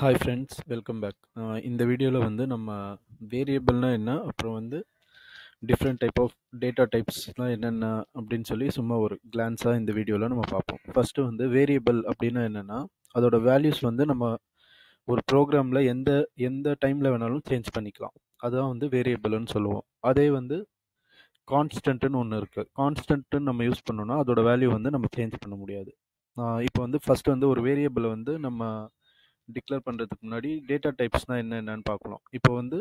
Hi friends, welcome back. இந்த வீடியோவில் வந்து நம்ம வேரியபிள்னா என்ன, அப்புறம் வந்து டிஃப்ரெண்ட் டைப் ஆஃப் டேட்டா டைப்ஸ்லாம் என்னென்ன அப்படின்னு சொல்லி சும்மா ஒரு கிளான்ஸாக இந்த வீடியோவில் நம்ம பார்ப்போம். ஃபஸ்ட்டு வந்து வேரியபிள் அப்படின்னா என்னென்னா, அதோட வேல்யூஸ் வந்து நம்ம ஒரு ப்ரோக்ராமில் எந்த எந்த டைமில் வேணாலும் சேஞ்ச் பண்ணிக்கலாம். அதுதான் வந்து வேரியபிள்னு சொல்லுவோம். அதே வந்து கான்ஸ்டன்ட்னு ஒன்று இருக்குது. கான்ஸ்டன்ட்னு நம்ம யூஸ் பண்ணோம்னா அதோட வேல்யூ வந்து நம்ம சேஞ்ச் பண்ண முடியாது. இப்போ வந்து ஃபஸ்ட்டு வந்து ஒரு வேரியபிளை வந்து நம்ம டிக்ளேர் பண்ணுறதுக்கு முன்னாடி டேட்டா டைப்ஸ்னால் என்னென்னு பார்க்கலாம். இப்போ வந்து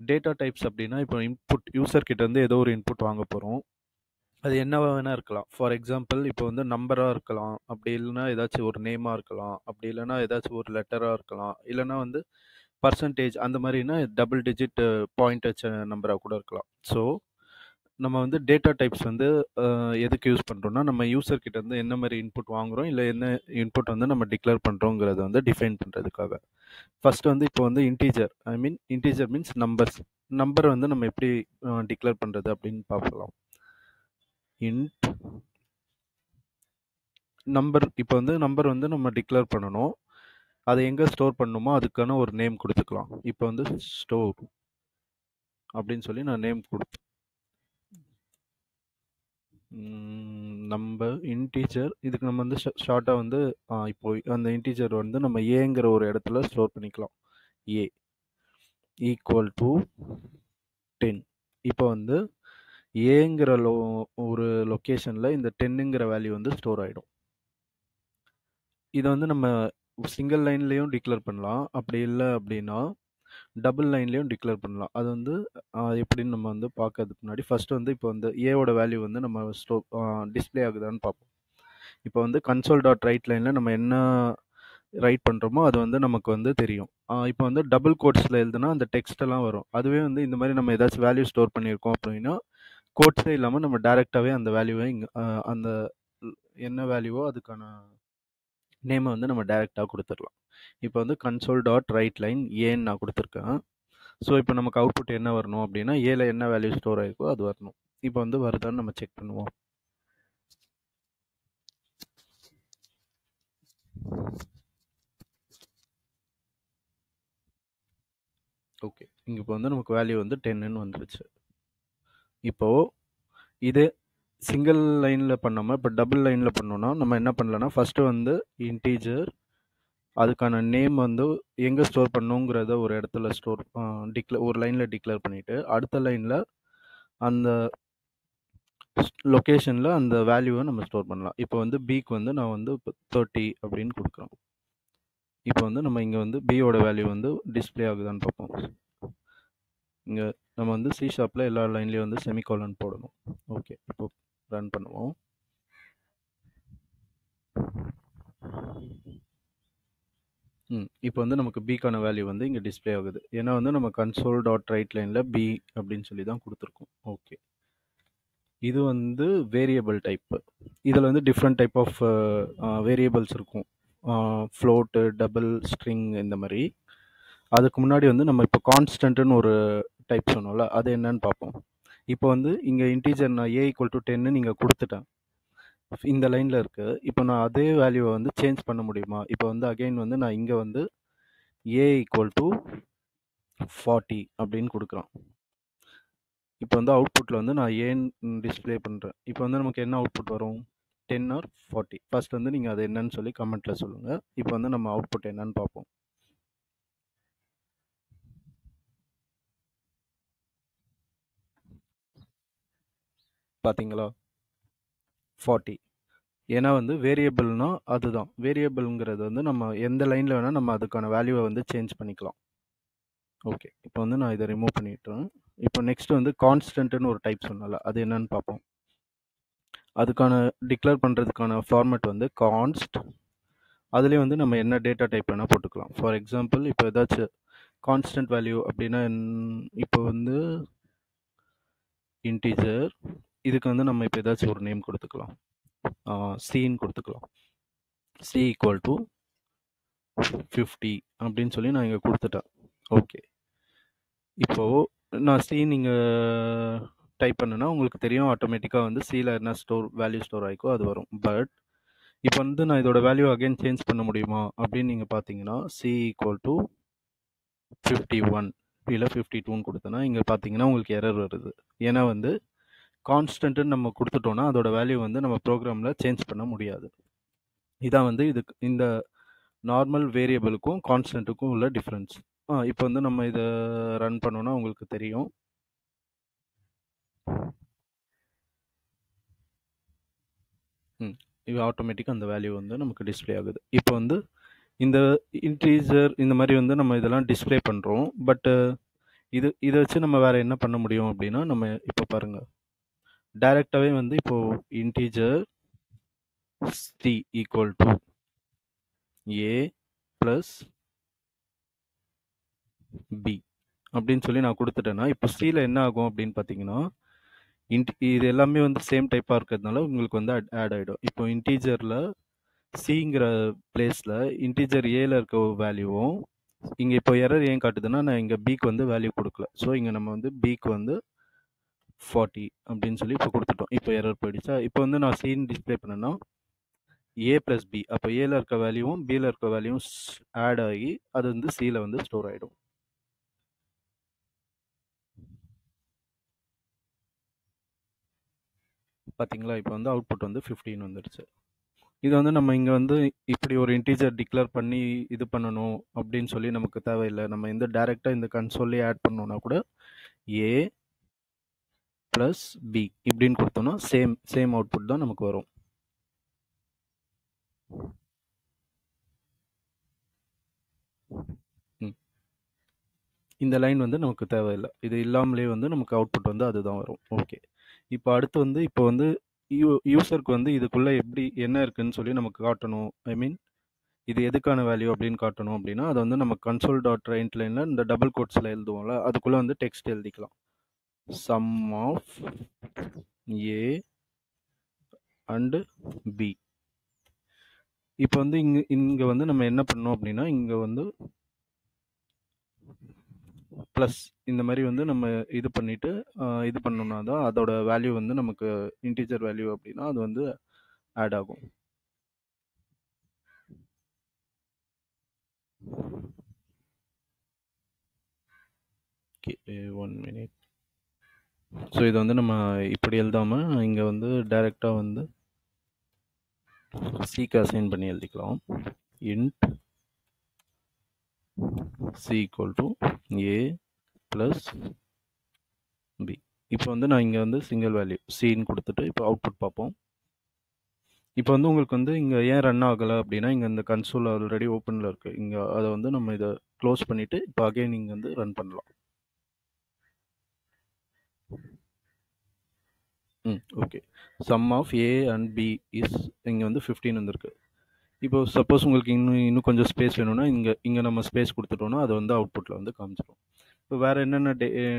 டேட்டா டைப்ஸ் அப்படின்னா, இப்போ இன்புட் யூசர் கிட்ட இருந்து ஏதோ ஒரு இன்புட் வாங்க போகிறோம். அது என்னவா வேணா இருக்கலாம். ஃபார் எக்ஸாம்பிள் இப்போ வந்து நம்பராக இருக்கலாம், அப்படி இல்லைன்னா ஏதாச்சும் ஒரு நேமாக இருக்கலாம், அப்படி இல்லைன்னா ஏதாச்சும் ஒரு லெட்டராக இருக்கலாம், இல்லைன்னா வந்து பர்சன்டேஜ் அந்த மாதிரினா டபுள் டிஜிட் பாயிண்ட் வச்ச நம்பராக கூட இருக்கலாம். ஸோ நம்ம வந்து டேட்டா டைப்ஸ் வந்து எதுக்கு யூஸ் பண்ணுறோம்னா, நம்ம யூசர் கிட்ட இருந்து என்ன மாதிரி இன்புட் வாங்குகிறோம், இல்லை என்ன இன்புட் வந்து நம்ம டிக்ளேர் பண்ணுறோங்கிறத வந்து டிஃபைன் பண்ணுறதுக்காக. ஃபர்ஸ்ட் வந்து இப்போ வந்து இன்டீஜர் மீன்ஸ் நம்பர்ஸ். நம்பர் வந்து நம்ம எப்படி டிக்ளேர் பண்ணுறது அப்படின்னு பார்க்கலாம். Int number. இப்போ வந்து நம்பர் வந்து நம்ம டிக்ளேர் பண்ணணும். அதை எங்கே ஸ்டோர் பண்ணணுமோ அதுக்கான ஒரு நேம் கொடுத்துக்கலாம். இப்போ வந்து ஸ்டோர் அப்படின்னு சொல்லி நான் நேம் கொடுத்தேன். Number integer. இதுக்கு நம்ம வந்து ஷார்ட்டாக வந்து இப்போ அந்த இன்டீஜர் வந்து நம்ம ஏங்கிற ஒரு இடத்துல ஸ்டோர் பண்ணிக்கலாம். ஏ ஈக்குவல் டு 10. இப்போ வந்து ஏங்கிற ஒரு லொக்கேஷனில் இந்த 10ங்கிற வேல்யூ வந்து ஸ்டோர் ஆகிடும். இதை வந்து நம்ம சிங்கிள் லைன்லேயும் டிக்ளேர் பண்ணலாம், அப்படி இல்லை அப்படின்னா டபுள் லைன்லேயும் டிக்ளேர் பண்ணலாம். அது வந்து எப்படின்னு நம்ம வந்து பார்க்கறதுக்கு முன்னாடி ஃபர்ஸ்ட் வந்து இப்போ வந்து ஏவோட வேல்யூ வந்து நம்ம டிஸ்பிளே ஆகுதான்னு பார்ப்போம். இப்போ வந்து கன்சோல் டாட் ரைட் லைனில் நம்ம என்ன ரைட் பண்ணுறோமோ அது வந்து நமக்கு வந்து தெரியும். இப்போ வந்து டபுள் கோட்ஸில் எழுதுனா அந்த டெக்ஸ்ட் எல்லாம் வரும். அதுவே வந்து இந்த மாதிரி நம்ம ஏதாச்சும் வேல்யூ ஸ்டோர் பண்ணியிருக்கோம் அப்படின்னா கோட்ஸே இல்லாமல் நம்ம டைரெக்டாகவே அந்த வேல்யூவை இங்கே அந்த என்ன வேல்யூவோ அதுக்கான நேமை வந்து நம்ம டைரெக்டாக கொடுத்துடலாம். இப்போ வந்து கன்சோல் டாட் ரைட் லைன் ஏன்னு நான் கொடுத்துருக்கேன். ஸோ இப்போ நமக்கு அவுட்புட் என்ன வரணும் அப்படின்னா, ஏல என்ன வேல்யூ ஸ்டோர் ஆகிருக்கோ அது வரணும். இப்போ வந்து வருதான்னு நம்ம செக் பண்ணுவோம். ஓகே, இங்கே இப்போ வந்து நமக்கு வேல்யூ வந்து 10ன்னு வந்துருச்சு. இப்போது இது சிங்கிள் லைனில் பண்ணாமல் இப்போ டபுள் லைனில் பண்ணோன்னா நம்ம என்ன பண்ணலான்னா, ஃபஸ்ட்டு வந்து இன்டீஜர் அதுக்கான நேம் வந்து எங்கே ஸ்டோர் பண்ணுங்கிறத ஒரு இடத்துல ஒரு லைனில் டிக்ளேர் பண்ணிவிட்டு அடுத்த லைனில் அந்த லொக்கேஷனில் அந்த வேல்யூவை நம்ம ஸ்டோர் பண்ணலாம். இப்போ வந்து பிக்கு வந்து நான் வந்து 30 அப்படின்னு கொடுக்குறோம். இப்போ வந்து நம்ம இங்கே வந்து பியோட வேல்யூ வந்து டிஸ்பிளே ஆகுதான்னு பார்ப்போம். இங்கே நம்ம வந்து சி ஷார்ப்பில் எல்லா லைன்லேயும் வந்து செமிகாலன் போடணும். ஓகே, இப்போ ரன் பண்ணுவோம். இப்போ வந்து நமக்கு பிக்கான வேல்யூ வந்து இங்கே டிஸ்பிளே ஆகுது. ஏன்னா வந்து நம்ம கன்சோல் டாட் ரைட் லைனில் பி அப்படின்னு சொல்லி தான் கொடுத்துருக்கோம். ஓகே, இது வந்து வேரியபிள் டைப்பு. இதில் வந்து டிஃப்ரெண்ட் டைப் ஆஃப் வேரியபிள்ஸ் இருக்கும். ஃப்ளோட்டு, டபுள், ஸ்ட்ரிங் இந்த மாதிரி. அதுக்கு முன்னாடி வந்து நம்ம இப்போ கான்ஸ்டன்ட்னு ஒரு டைப் சொன்னோம்ல, அது என்னன்னு பார்ப்போம். இப்போ வந்து இங்கே இன்டீஜர் நான் ஏ ஈக்குவல் டு 10ன்னு நீங்கள் கொடுத்துட்டேன், இந்த லைனில் இருக்குது. இப்போ நான் அதே வேல்யூவை வந்து சேஞ்ச் பண்ண முடியுமா? இப்போ வந்து அகெயின் வந்து நான் இங்கே வந்து ஏ ஈக்குவல் டு 40 அப்படின்னு கொடுக்குறோம். இப்போ வந்து அவுட்புட்டில் வந்து நான் ஏன் டிஸ்பிளே பண்ணுறேன். இப்போ வந்து நமக்கு என்ன அவுட்புட் வரும்? 10 ஆர் 40. ஃபர்ஸ்ட் வந்து நீங்கள் அது என்னன்னு சொல்லி கமெண்ட்டில் சொல்லுங்கள். இப்போ வந்து நம்ம அவுட்புட் என்னன்னு பார்ப்போம். பார்த்தீங்களா? 40. ஏன்னா வந்து வேரியபிள்னா அதுதான். வேரியபிள்ங்கிறது வந்து நம்ம எந்த லைனில் வேணால் நம்ம அதுக்கான வேல்யூவை வந்து சேஞ்ச் பண்ணிக்கலாம். ஓகே, இப்போ வந்து நான் இதை ரிமூவ் பண்ணிட்டுறேன். இப்போ நெக்ஸ்ட் வந்து கான்ஸ்டன்ட்னு ஒரு டைப் சொன்னால அது என்னன்னு பார்ப்போம். அதுக்கான டிக்ளேர் பண்ணுறதுக்கான ஃபார்மேட் வந்து கான்ஸ்ட். அதுலேயே வந்து நம்ம என்ன டேட்டா டைப் வேணால் போட்டுக்கலாம். ஃபார் எக்ஸாம்பிள் இப்போ ஏதாச்சும் கான்ஸ்டன்ட் வேல்யூ அப்படின்னா இப்போ வந்து இன்டீஜர். இதுக்கு வந்து நம்ம இப்போ ஏதாச்சும் ஒரு நேம் கொடுத்துக்கலாம். சின்னு கொடுத்துக்கலாம். சி ஈக்குவல் டு 50 அப்படின்னு சொல்லி நான் இங்கே கொடுத்துட்டேன். ஓகே, இப்போது நான் சி நீங்கள் டைப் பண்ணுன்னா உங்களுக்கு தெரியும், ஆட்டோமேட்டிக்காக வந்து சியில் என்ன வேல்யூ ஸ்டோர் ஆகிக்கோ அது வரும். பட் இப்போ வந்து நான் இதோட வேல்யூ அகைன் சேஞ்ச் பண்ண முடியுமா அப்படின்னு நீங்கள் பார்த்தீங்கன்னா சி ஈக்குவல் டு 51 இல்லை 52ன்னு கொடுத்தனா இங்கே பார்த்தீங்கன்னா உங்களுக்கு எரர் வருது. ஏன்னா வந்து கான்ஸ்டன்ட்டுன்னு நம்ம கொடுத்துட்டோன்னா அதோட வேல்யூ வந்து நம்ம ப்ரோக்ராமில் சேஞ்ச் பண்ண முடியாது. இதான் வந்து இதுக்கு இந்த நார்மல் வேரியபிளுக்கும் கான்ஸ்டன்ட்டுக்கும் உள்ள டிஃப்ரென்ஸ். இப்போ வந்து நம்ம இதை ரன் பண்ணோன்னா உங்களுக்கு தெரியும். இது ஆட்டோமேட்டிக்காக அந்த வேல்யூ வந்து நமக்கு டிஸ்பிளே ஆகுது. இப்போ வந்து இந்த இன்டீஜர் இந்த மாதிரி வந்து நம்ம இதெல்லாம் டிஸ்பிளே பண்ணுறோம். பட்டு இதை வச்சு நம்ம வேறு என்ன பண்ண முடியும் அப்படின்னா, நம்ம இப்போ பாருங்கள், டைரெக்டாகவே வந்து இப்போது integer C equal to A plus B அப்படின்னு சொல்லி நான் கொடுத்துட்டேன்னா இப்போ சியில் என்ன ஆகும் அப்படின்னு பார்த்தீங்கன்னா, இது எல்லாமே வந்து சேம் டைப்பாக இருக்கிறதுனால உங்களுக்கு வந்து ஆட் ஆகிடும். இப்போ இன்டீஜரில் சிங்கிற பிளேஸில் இன்டீஜர் ஏல இருக்க வேல்யூவும் இங்கே இப்போ எரர் ஏன் காட்டுதுன்னா, நான் இங்கே பிக்கு வந்து வேல்யூ கொடுக்கல. ஸோ இங்கே நம்ம வந்து பிக்கு வந்து 40 அப்படின்னு சொல்லி இப்போ கொடுத்துட்டோம். இப்போ எரர் போயிடுச்சா. இப்போ வந்து நான் சின்னு டிஸ்பிளே பண்ணேன்னா ஏ ப்ளஸ் பி, அப்போ ஏல இருக்க வேல்யூவும் பியில் இருக்க வேல்யூவும் ஆட் ஆகி அது வந்து சியில் வந்து ஸ்டோர் ஆகிடும். பார்த்தீங்களா, இப்போ வந்து அவுட்புட் வந்து 15 வந்துடுச்சு. இது வந்து நம்ம இங்கே வந்து இப்படி ஒரு இன்டீஜர் டிக்ளேர் பண்ணி இது பண்ணணும் அப்படின்னு சொல்லி நமக்கு தேவையில்லை. நம்ம இந்த டைரெக்டாக இந்த கன்சோல்லே ஆட் பண்ணோன்னா கூட ஏ ப்ளஸ் பி இப்படின்னு கொடுத்தோன்னா சேம் அவுட்புட் தான் நமக்கு வரும். இந்த லைன் வந்து நமக்கு தேவையில்லை. இது இல்லாமலே வந்து நமக்கு அவுட்புட் வந்து அதுதான் வரும். ஓகே, இப்போ அடுத்து வந்து இப்போ வந்து யூசருக்கு வந்து இதுக்குள்ளே எப்படி என்ன இருக்குன்னு சொல்லி நமக்கு காட்டணும். ஐ மீன் இது எதுக்கான வேல்யூ அப்படின்னு காட்டணும் அப்படின்னா, அதை வந்து நம்ம கன்சோல் டாட் ரைட் லைனில் இந்த டபுள் கோட்ஸில் எழுதுவோம்ல, அதுக்குள்ளே வந்து டெக்ஸ்ட் எழுதிக்கலாம். Sum of A and B. இப்போ வந்து இங்கே வந்து நம்ம என்ன பண்ணோம் அப்படின்னா, இங்கே வந்து ப்ளஸ் இந்த மாதிரி வந்து நம்ம இது பண்ணிவிட்டு இது பண்ணோம்னா தான் அதோட வேல்யூ வந்து நமக்கு இன்டீஜர் வேல்யூ அப்படின்னா அது வந்து ஆட் ஆகும். Okay, 1 minute. ஸோ இதை வந்து நம்ம இப்படி எழுதாமல் இங்கே வந்து டைரெக்டாக வந்து சிக்கு அசைன் பண்ணி எழுதிக்கலாம். Int C equal to A plus B. இப்போ வந்து நான் இங்கே வந்து சிங்கிள் வேல்யூ சின்னு கொடுத்துட்டு இப்போ அவுட்புட் பார்ப்போம். இப்போ வந்து உங்களுக்கு வந்து இங்கே ஏன் ரன் ஆகலை அப்படின்னா, இங்கே இந்த கன்சோல் ஆல்ரெடி ஓப்பனில் இருக்குது. இங்கே அதை வந்து நம்ம இதை க்ளோஸ் பண்ணிவிட்டு இப்போ அகைன் இங்கே வந்து ரன் பண்ணலாம். Okay, sum of A and B is இங்கே வந்து 15 வந்திருக்கு. இப்போ சப்போஸ் உங்களுக்கு இன்னும் கொஞ்சம் ஸ்பேஸ் வேணும்னா இங்கே நம்ம ஸ்பேஸ் கொடுத்துட்டோன்னா அது வந்து அவுட்புட்டில் வந்து காமிச்சிடும். இப்போ வேறு என்னென்ன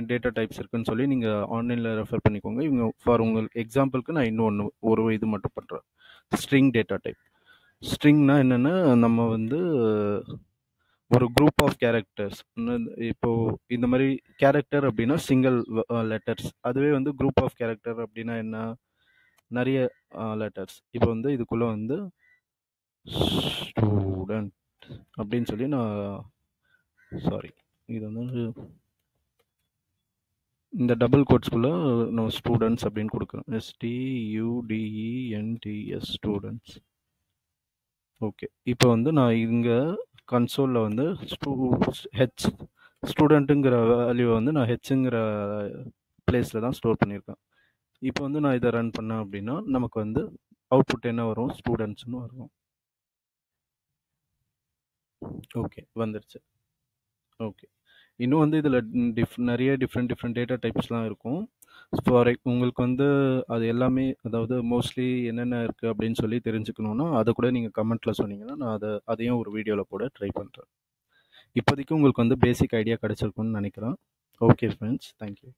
டேட்டா டைப்ஸ் இருக்குன்னு சொல்லி நீங்கள் ஆன்லைனில் ரெஃபர் பண்ணிக்கோங்க. இவங்க ஃபார் உங்களுக்கு எக்ஸாம்பிளுக்கு நான் இன்னும் ஒரு இது மட்டும் பண்ணுறேன். String data type. ஸ்ட்ரிங்னா என்னென்னா, நம்ம வந்து ஒரு குரூப் ஆஃப் கேரக்டர்ஸ். இப்போது இந்த மாதிரி கேரக்டர் அப்படின்னா சிங்கிள் லெட்டர்ஸ். அதுவே வந்து குரூப் ஆஃப் கேரக்டர் அப்படின்னா என்ன, நிறைய லெட்டர்ஸ். இப்போ வந்து இதுக்குள்ளே வந்து ஸ்டூடெண்ட் அப்படின்னு சொல்லி இது வந்து இந்த டபுள் கோட்ஸ்குள்ளே நம்ம ஸ்டூடெண்ட்ஸ் அப்படின்னு கொடுக்குறோம். STUDENTS students. ஓகே, இப்போ வந்து நான் இங்கே கன்சோலில் வந்து ஸ்டூடெண்ட்டுங்கிற வேல்யூவை வந்து நான் ஹெச்ங்கிற பிளேஸில் தான் ஸ்டோர் பண்ணியிருக்கேன். இப்போ வந்து நான் இதை ரன் பண்ணேன் அப்படின்னா நமக்கு வந்து அவுட்புட் என்ன வரும், ஸ்டூடெண்ட்ஸ்னு வரும். ஓகே, வந்துருச்சு. ஓகே, இன்னும் வந்து இதில் நிறைய டிஃப்ரெண்ட் டேட்டா டைப்ஸ்லாம் இருக்கும். ஃபார் உங்களுக்கு வந்து அது எல்லாமே, அதாவது மோஸ்ட்லி என்னென்ன இருக்குது அப்படின்னு சொல்லி தெரிஞ்சுக்கணுன்னா அதை கூட நீங்கள் கமெண்ட்டில் சொன்னீங்கன்னா நான் அதையும் ஒரு வீடியோவில் கூட ட்ரை பண்ணுறேன். இப்போதைக்கு உங்களுக்கு வந்து பேசிக் ஐடியா கிடச்சிருக்குன்னு நினைக்கிறேன். Okay friends, thank you.